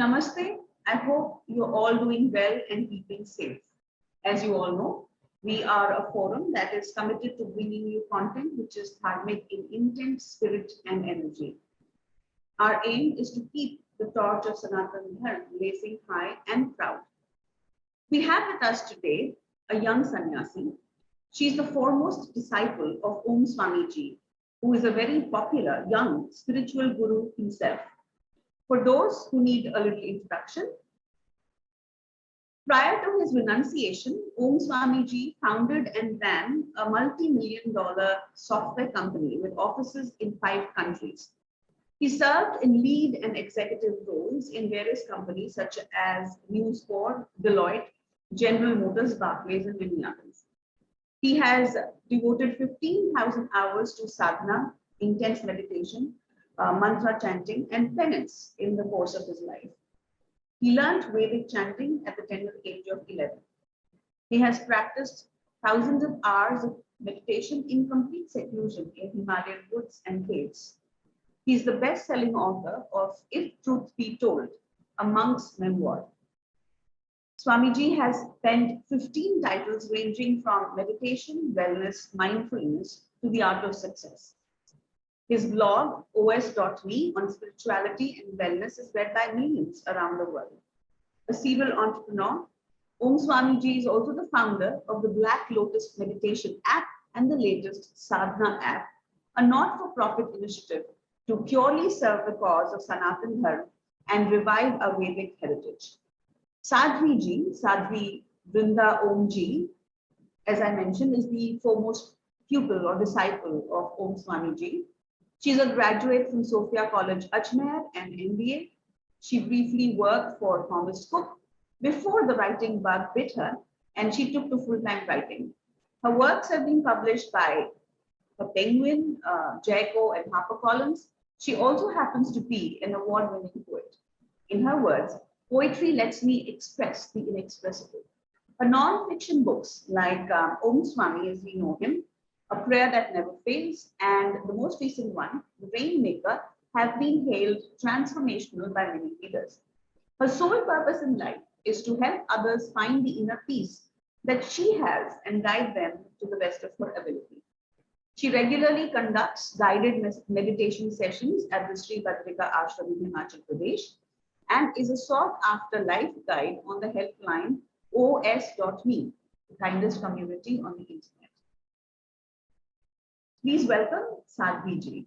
Namaste. I hope you're all doing well and keeping safe. As you all know, we are a forum that is committed to bringing you content which is dharmic in intent, spirit, and energy. Our aim is to keep the torch of Sanatana Dharma blazing high and proud. We have with us today a young sannyasi. She is the foremost disciple of Om Swamiji, who is a very popular young spiritual guru himself. For those who need a little introduction, prior to his renunciation, Om Swamiji founded and ran a multi-million-dollar software company with offices in 5 countries. He served in lead and executive roles in various companies such as News Corp, Deloitte, General Motors, Barclays, and many others. He has devoted 15,000 hours to sadhana, intense meditation, mantra chanting, and penance in the course of his life. He learned Vedic chanting at the tender age of 11. He has practiced thousands of hours of meditation in complete seclusion in Himalayan woods and caves. He is the best-selling author of If Truth Be Told, a monk's memoir. Swamiji has penned 15 titles ranging from meditation, wellness, mindfulness to the art of success. His blog, os.me, on spirituality and wellness is read by millions around the world. A serial entrepreneur, Om Swamiji is also the founder of the Black Lotus Meditation app and the latest Sadhana app, a not-for-profit initiative to purely serve the cause of Sanatana Dharma and revive our Vedic heritage. Sadhvi Vrinda Om ji, as I mentioned, is the foremost pupil or disciple of Om Swamiji. She's a graduate from Sophia College, Ajmer, and MBA. She briefly worked for Thomas Cook before the writing bug bit her, and she took to full-time writing. Her works have been published by The Penguin, Jayco, and HarperCollins. She also happens to be an award-winning poet. In her words, poetry lets me express the inexpressible. Her non-fiction books like Om Swami, as we know him, A Prayer That Never Fails, and the most recent one, The Rainmaker, have been hailed transformational by many readers. Her sole purpose in life is to help others find the inner peace that she has and guide them to the best of her ability. She regularly conducts guided meditation sessions at the Sri Badrika Ashram in Himachal Pradesh and is a sought-after life guide on the helpline os.me, the kindest community on the internet. Please welcome Sadhvi ji.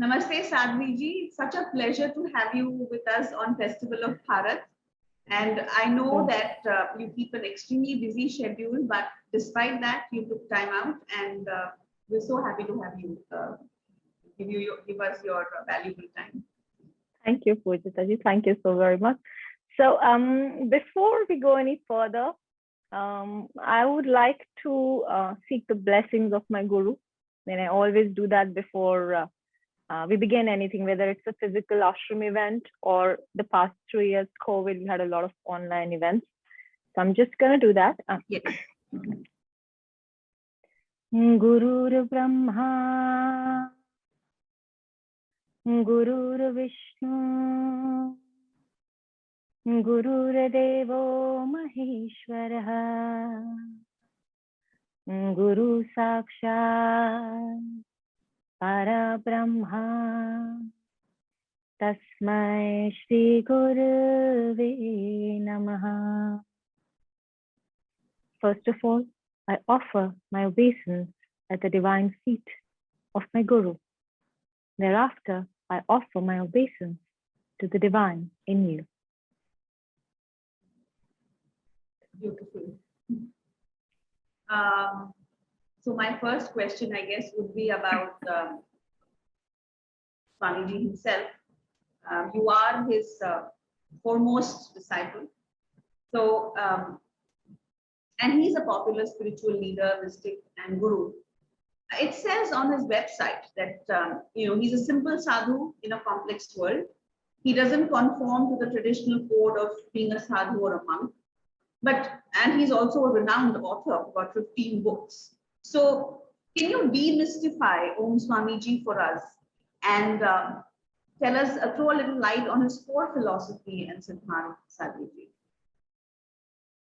Namaste, Sadhvi ji. It's such a pleasure to have you with us on Festival of Bharat. And I know that you keep an extremely busy schedule, but despite that, you took time out, and we're so happy to have you give us your valuable time. Thank you, Pujita ji. Thank you so very much. So before we go any further, I would like to seek the blessings of my guru. And I always do that before we begin anything, whether it's a physical ashram event or the past 3 years, COVID, we had a lot of online events. So I'm just going to do that. Yes. Gurur Brahma, Gurur Vishnu, Gurur Devo Maheshwara, Guru Sakshat Para Brahma, Tasmai Shri Gurave Namaha. First of all, I offer my obeisance at the divine feet of my Guru. Thereafter, I offer my obeisance to the divine in you. Beautiful. So my first question, I guess, would be about Swamiji himself. You are his foremost disciple. So, and he's a popular spiritual leader, mystic, and guru. It says on his website that he's a simple sadhu in a complex world. He doesn't conform to the traditional code of being a sadhu or a monk. And he's also a renowned author of about 15 books. So can you demystify Om Swamiji for us and tell us, throw a little light on his core philosophy and Siddhant, Sadhvi?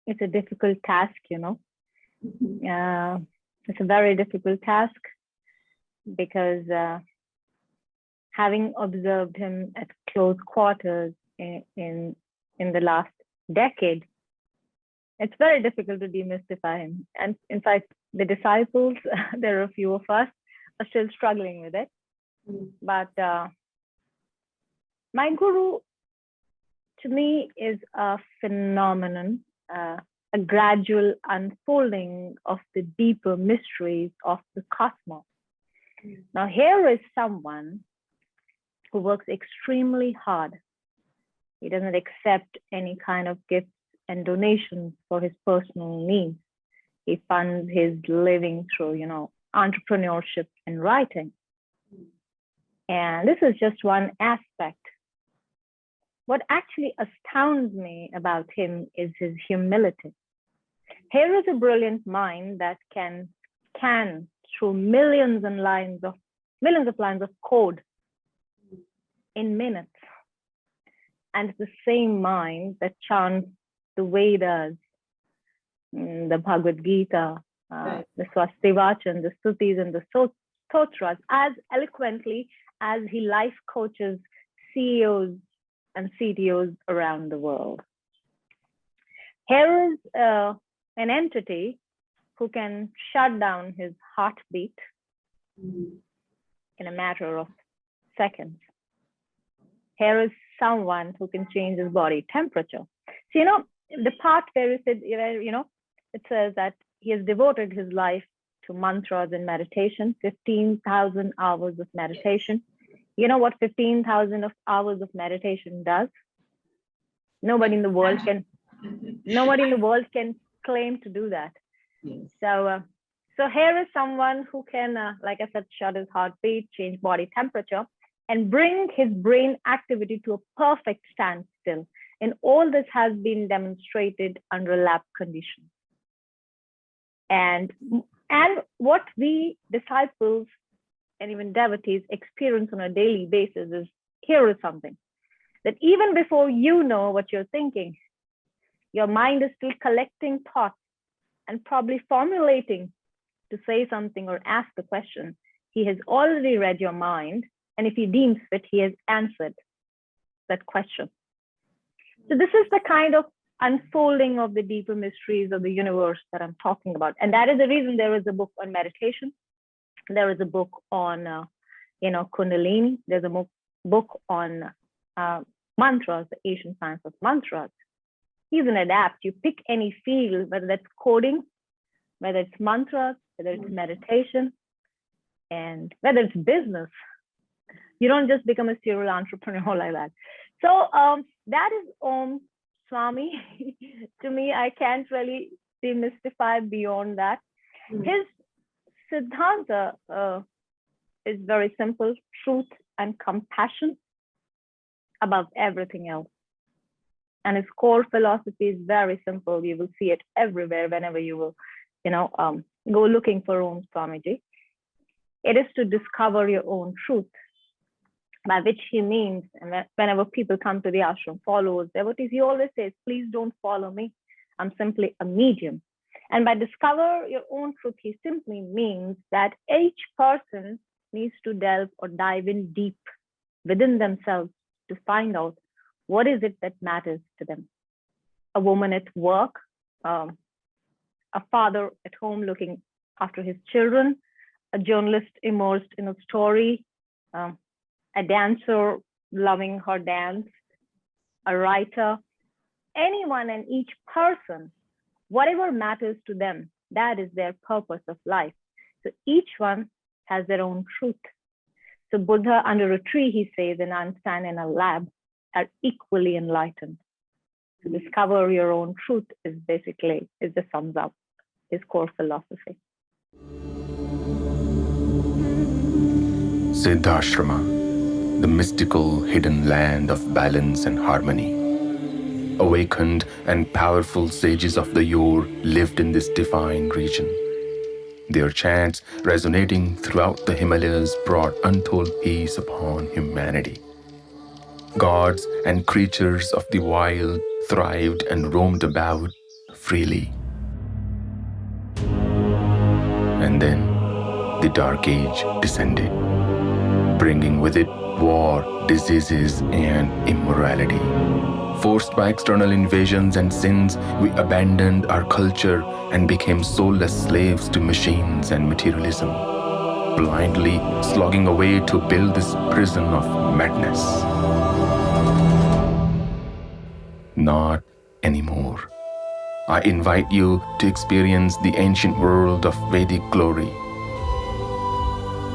It's a difficult task, it's a very difficult task because having observed him at close quarters in the last decade, it's very difficult to demystify him. And in fact, the disciples, there are a few of us, are still struggling with it. But my guru, to me, is a phenomenon, a gradual unfolding of the deeper mysteries of the cosmos. Now, here is someone who works extremely hard. He doesn't accept any kind of gifts and donations for his personal needs. He funds his living through, entrepreneurship and writing. And this is just one aspect. What actually astounds me about him is his humility. Here is a brilliant mind that can scan through millions of lines of code in minutes. And it's the same mind that chants the Vedas, the Bhagavad Gita, the Swastivachan, the Stutis, and the Stotras as eloquently as he life coaches CEOs and CTOs around the world. Here is an entity who can shut down his heartbeat in a matter of seconds. Here is someone who can change his body temperature. So, the part where it says that he has devoted his life to mantras and meditation, 15,000 hours of meditation. You know what 15,000 hours of meditation does? Nobody in the world can claim to do that. Yes. So here is someone who can, like I said, shut his heartbeat, change body temperature, and bring his brain activity to a perfect standstill. And all this has been demonstrated under lab conditions. And what we disciples and even devotees experience on a daily basis is, here is something that even before you know what you're thinking, your mind is still collecting thoughts and probably formulating to say something or ask a question. He has already read your mind, and if he deems fit, he has answered that question. So this is the kind of unfolding of the deeper mysteries of the universe that I'm talking about. And that is the reason there is a book on meditation. There is a book on, Kundalini. There's a book on mantras, the Asian science of mantras. Even adapt, you pick any field, whether that's coding, whether it's mantras, whether it's meditation, and whether it's business. You don't just become a serial entrepreneur like that. So that is Om Swami. To me, I can't really demystify beyond that. His Siddhanta is very simple: truth and compassion above everything else. And his core philosophy is very simple. You will see it everywhere whenever you will, go looking for Om Swamiji. It is to discover your own truth, by which he means, and whenever people come to the ashram, followers, devotees, he always says, please don't follow me. I'm simply a medium. And by discover your own truth, he simply means that each person needs to delve or dive in deep within themselves to find out what is it that matters to them. A woman at work, a father at home looking after his children, a journalist immersed in a story, a dancer loving her dance, a writer, anyone and each person, whatever matters to them, that is their purpose of life. So each one has their own truth. So Buddha under a tree, he says, and Einstein in a lab are equally enlightened. To discover your own truth is just sums up his core philosophy. Siddhashrama, the mystical hidden land of balance and harmony. Awakened and powerful sages of the yore lived in this divine region. Their chants resonating throughout the Himalayas brought untold peace upon humanity. Gods and creatures of the wild thrived and roamed about freely. And then the Dark Age descended, bringing with it war, diseases, and immorality. Forced by external invasions and sins, we abandoned our culture and became soulless slaves to machines and materialism, blindly slogging away to build this prison of madness. Not anymore. I invite you to experience the ancient world of Vedic glory.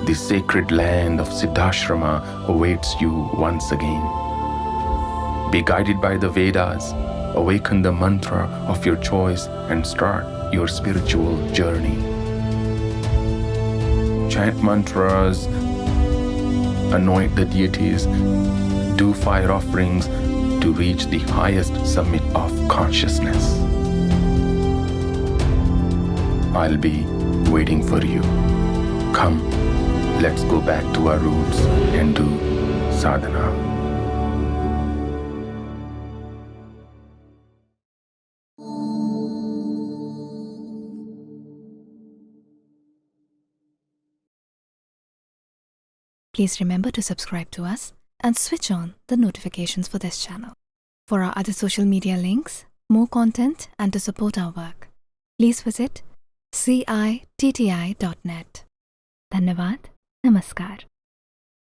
The sacred land of Siddhashrama awaits you once again. Be guided by the Vedas, awaken the mantra of your choice, and start your spiritual journey. Chant mantras, anoint the deities, do fire offerings to reach the highest summit of consciousness. I'll be waiting for you. Come, let's go back to our roots and do sadhana. Please remember to subscribe to us and switch on the notifications for this channel. For our other social media links, more content, and to support our work, please visit citti.net. Dhanyavad. Namaskar.